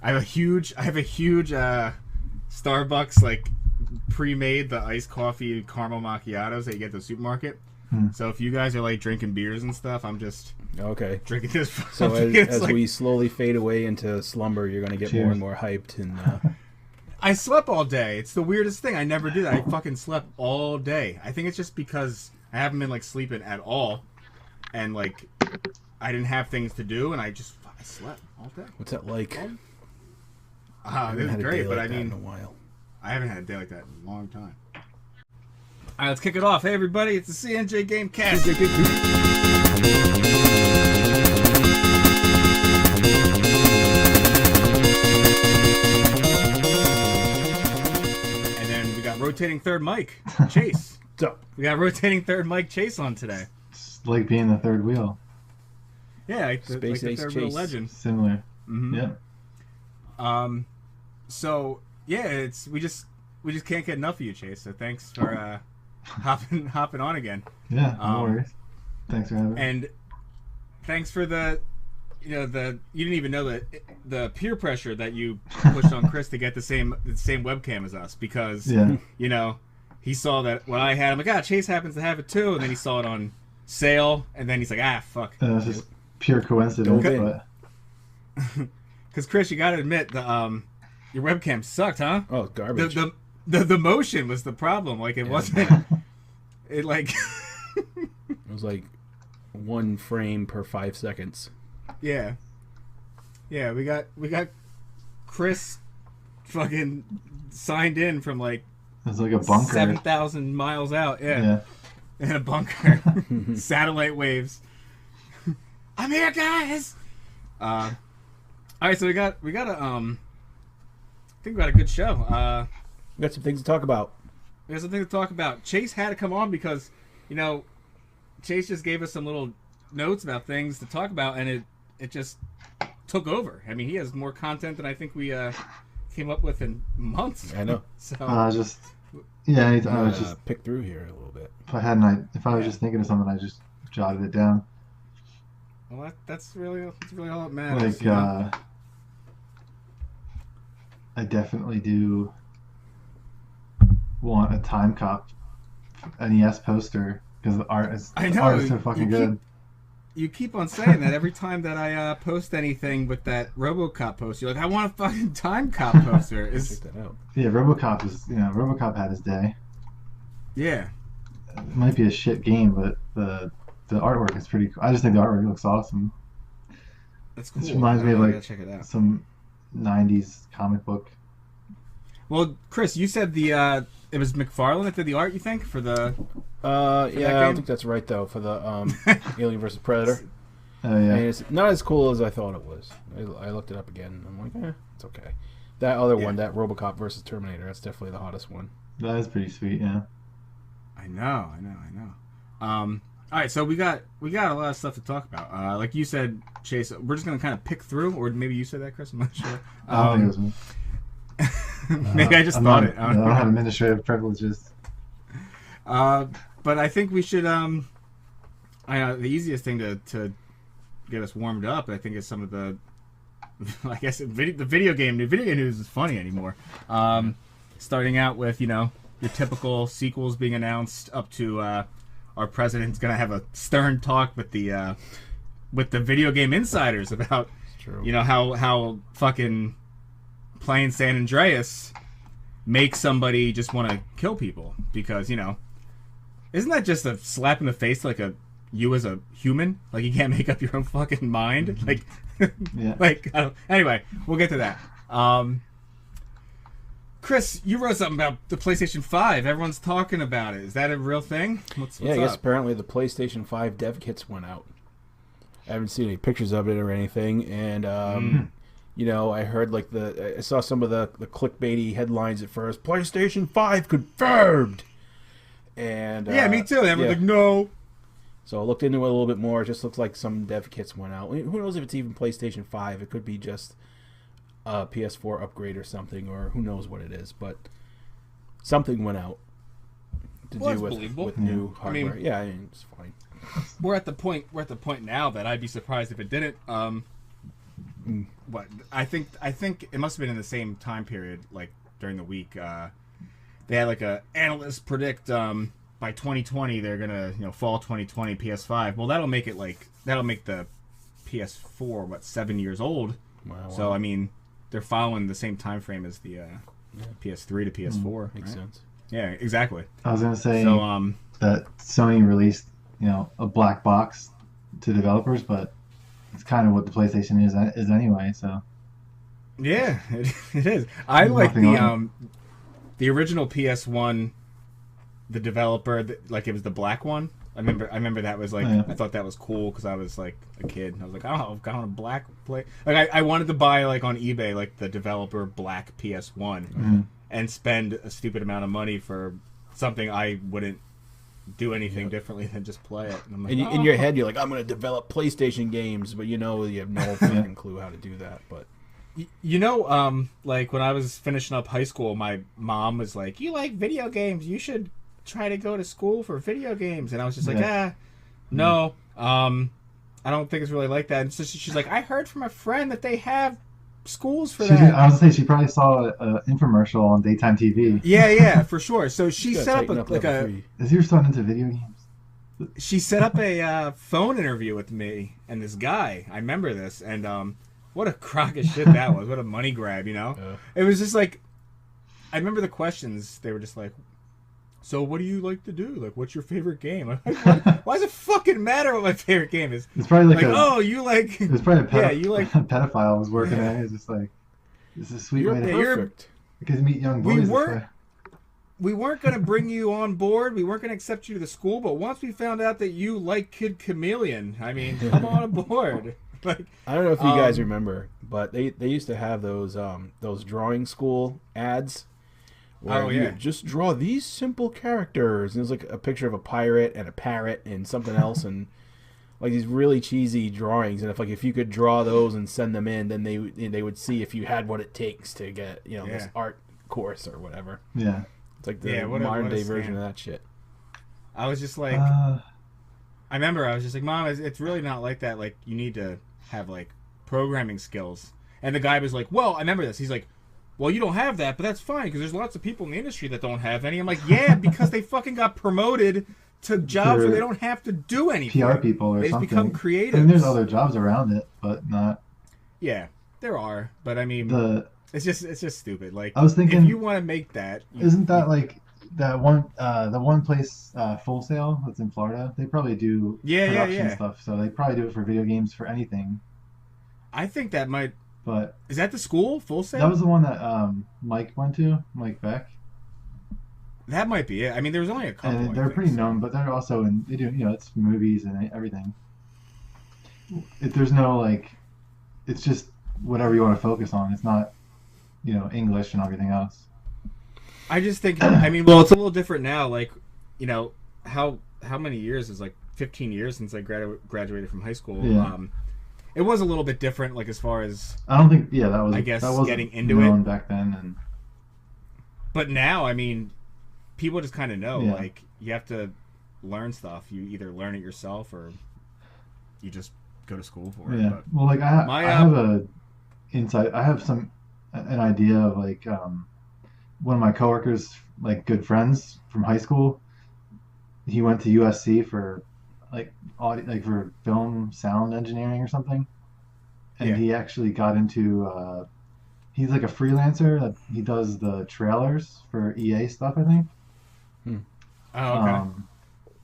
I have a huge Starbucks like pre-made the iced coffee caramel macchiatos that you get at the supermarket. So if you guys are like drinking beers and stuff, I'm just drinking this. So as we slowly fade away into slumber, you're going to get more and more hyped. And I slept all day. It's the weirdest thing. I never do that. I fucking slept all day. I think it's just because I haven't been like sleeping at all, and like I didn't have things to do, and I slept all day. What's that like? This is great, but I mean, in a while. I haven't had a day like that in a long time. All right, let's kick it off. Hey, everybody, it's the CNJ GameCast. And then we got rotating third mic, Chase. What's up? We got rotating third mic, Chase, on today. It's like being the third wheel. Yeah, like the third wheel legend. Similar. Mm-hmm. Yeah. So yeah, we just can't get enough of you, Chase. So thanks for hopping on again. Yeah, no worries. Thanks for having me. And thanks for you didn't even know the peer pressure that you pushed on Chris to get the same webcam as us, because he saw that what I had. I'm like, Chase happens to have it too, and then he saw it on sale, and then he's like, fuck. It's just pure coincidence, but because Chris, you gotta admit your webcam sucked, huh? Oh, garbage. The motion was the problem. Like it wasn't. It like. It was like 1 frame per 5 seconds. Yeah. Yeah, we got Chris fucking signed in from like. It's like a bunker. 7,000 miles out. Yeah. In a bunker. Satellite waves. I'm here, guys. All right, so we got I think we got a good show. We got some things to talk about. There's something to talk about. Chase had to come on because, Chase just gave us some little notes about things to talk about, and it just took over. I mean, he has more content than I think we came up with in months. I know. So I was just pick through here a little bit. If I was just thinking of something, I just jotted it down. Well, that's really all that matters. Like, I definitely do want a Time Cop NES poster because the art is so fucking good. You keep on saying that every time that I post anything with that RoboCop poster. You're like, I want a fucking Time Cop poster. Check that out. Yeah, RoboCop has his day. Yeah. It might be a shit game, but the artwork is pretty cool. I just think the artwork looks awesome. That's cool. It reminds me of like check it out. some 90s comic book. Well, Chris, you said it was McFarlane that did the art, you think, for the I don't think that's right though, for the Alien vs Predator. Oh yeah. I mean, it's not as cool as I thought it was. I looked it up again and I'm like, it's okay. That other one, that RoboCop versus Terminator, that's definitely the hottest one. That is pretty sweet, yeah. I know. All right, so we got a lot of stuff to talk about. Like you said, Chase, we're just gonna kind of pick through, or maybe you said that, Chris. I'm not sure. I don't think it was me. Maybe I just thought it. I don't have administrative privileges. But I think we should. The easiest thing to get us warmed up, I think, is some of the. I guess the video game news is funny anymore. Starting out with your typical sequels being announced, up to our president's gonna have a stern talk with the video game insiders about how fucking playing San Andreas makes somebody just want to kill people, because isn't that just a slap in the face, like you as a human, like you can't make up your own fucking mind, like yeah. like anyway, we'll get to that. Chris, you wrote something about the PlayStation 5. Everyone's talking about it. Is that a real thing? What's I guess up? apparently the PlayStation 5 dev kits went out. I haven't seen any pictures of it or anything, and I heard I saw some of the clickbaity headlines at first. PlayStation 5 confirmed. And yeah, me too. They were like, no. So I looked into it a little bit more. It just looks like some dev kits went out. Who knows if it's even PlayStation 5? It could be just a PS4 upgrade or something, or who knows what it is. But something went out to do with new hardware. I mean, it's fine. We're at the point now that I'd be surprised if it didn't. what I think it must have been in the same time period, like during the week. They had like a analysts predict by 2020 they're gonna fall 2020 PS5. Well, that'll make the PS4 7 years old. Wow. So I mean, they're following the same time frame as the PS3 to PS4. Makes right? sense. Yeah, exactly. I was gonna say So that Sony released a black box to developers, but it's kind of what the PlayStation is anyway. So yeah, it is. I like the original PS1, the developer, like it was the black one. I remember that was like I thought that was cool because I was like a kid. And I was like, oh, I've got a black play. Like I wanted to buy like on eBay like the developer black PS1 and spend a stupid amount of money for something I wouldn't do anything differently than just play it. And I'm like, in your head, you're like, I'm going to develop PlayStation games, but you have no fucking clue how to do that. But like when I was finishing up high school, my mom was like, "You like video games? You should try to go to school for video games." And I was just like, no, I don't think it's really like that. And so she's like, "I heard from a friend that they have schools for that." I was gonna say she probably saw an infomercial on daytime TV. Yeah, for sure. So she set up Is your son into video games? She set up a phone interview with me and this guy. I remember this, and what a crock of shit that was. What a money grab, It was just like, I remember the questions. They were just like, "So what do you like to do? Like, what's your favorite game?" I'm like, why does it fucking matter what my favorite game is? It's probably like oh, you like... It's probably a pedophile was working there. It's just like, this is a sweet way to... Perfect. Because you meet young boys. We weren't going to bring you on board. We weren't going to accept you to the school. But once we found out that you like Kid Chameleon, I mean, come on board. Like, I don't know if you guys remember, but they used to have those drawing school ads where you just draw these simple characters. And there's like a picture of a pirate and a parrot and something else, and like these really cheesy drawings. And if you could draw those and send them in, then they would see if you had what it takes to get this art course or whatever. Yeah, it's like the modern day version of that shit. I was just like, I remember I was just like, "Mom, it's really not like that. Like, you need to have like programming skills." And the guy was like, "Well, I remember this." He's like, "Well, you don't have that, but that's fine because there's lots of people in the industry that don't have any." I'm like, "Yeah, because they fucking got promoted to jobs where they don't have to do anything. PR people or something. They become creative." I mean, there's other jobs around it, but not. Yeah, there are, but I mean, it's just stupid. Like, I was thinking, if you want to make that, isn't that like that one the one place Full Sail that's in Florida? They probably do production stuff, so they probably do it for video games, for anything. I think that might. But is that the school, Full Sail? That was the one that Mike went to, Mike Beck. That might be it. I mean, there was only a couple. And they're pretty known, but they're also they do it's movies and everything. There's no like, it's just whatever you want to focus on. It's not English and everything else. I just think, I mean, well, it's a little different now. Like, how many years is like 15 years since I graduated from high school. Yeah. It was a little bit different, like as far as I don't think that was. I guess that getting into it back then, and but now, I mean, people just kind of know. Like, you have to learn stuff. You either learn it yourself or you just go to school for it. Yeah. But well, like I have a insight. I have an idea of like one of my coworkers, like good friends from high school. He went to USC for for film sound engineering or something, and he actually got into he's like a freelancer that he does the trailers for EA stuff, I think. Oh, okay.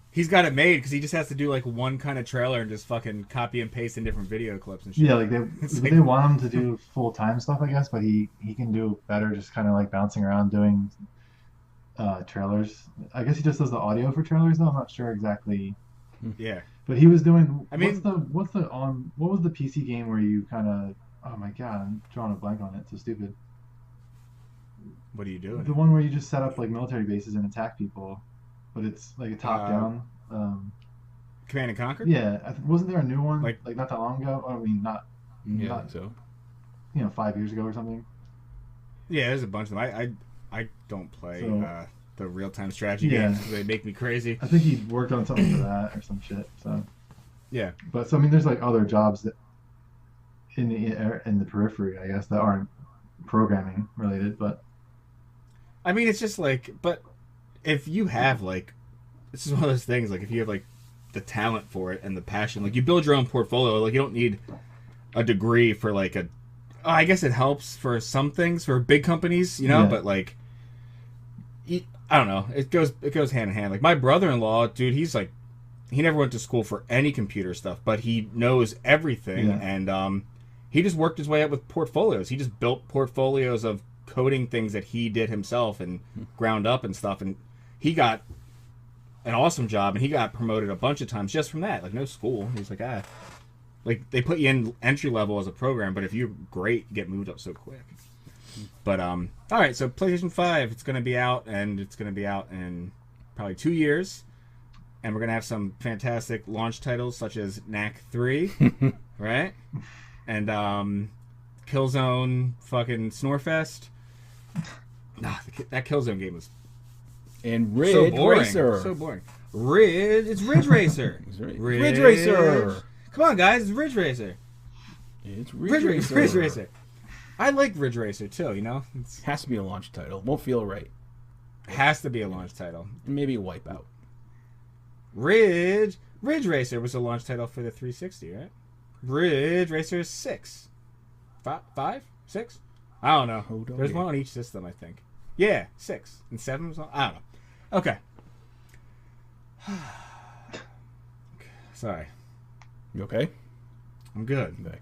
He's got it made because he just has to do like one kind of trailer and just fucking copy and paste in different video clips and shit. Yeah, like they want him to do full-time stuff, I guess, but he can do better just kind of like bouncing around doing trailers. I guess he just does the audio for trailers though. I'm not sure exactly. Yeah. But he was doing. I mean, what was the PC game where you kind of? Oh my god, I'm drawing a blank on it. It's so stupid. What are you doing? The one where you just set up like military bases and attack people, but it's like a top down. Command and Conquer. Yeah, wasn't there a new one like not that long ago? I mean, not so. 5 years ago or something. Yeah, there's a bunch of them. I don't play the real-time strategy games because they make me crazy. I think he worked on something for that or some shit. So yeah, but so I mean, there's like other jobs that in the periphery, I guess, that aren't programming related. But I mean, it's just like, but if you have like, this is one of those things. Like, if you have like the talent for it and the passion, like you build your own portfolio. Like, you don't need a degree for like a. Oh, I guess it helps for some things for big companies, you know. Yeah. But like, I don't know. It goes hand in hand. Like my brother-in-law, dude, he's like, he never went to school for any computer stuff, but he knows everything, Yeah. and he just worked his way up with portfolios. He just built portfolios of coding things that he did himself and ground up and stuff, and he got an awesome job, and he got promoted a bunch of times just from that. Like, no school. He's like, like they put you in entry level as a program, but if you're great, you get moved up so quick. But all right, so PlayStation 5, it's going to be out, and it's going to be out in probably 2 years, and we're going to have some fantastic launch titles such as Knack 3, right? And Killzone fucking Snorefest. Nah, that Killzone game was And Ridge so boring. Racer. So boring. It's Ridge Racer. Ridge Racer. Come on, guys, it's Ridge Racer. It's Ridge Racer. Ridge Racer. I like Ridge Racer too, you know? It Has to be a launch title. Won't feel right. has to be a launch title. Maybe a Wipeout. Ridge Racer was a launch title for the 360, right? Ridge Racer 6. 5? 6? I don't know. Hold on There's here. one on each system, I think. Yeah, 6. And 7 was on... I don't know. Okay. Sorry. You okay? I'm good. Okay.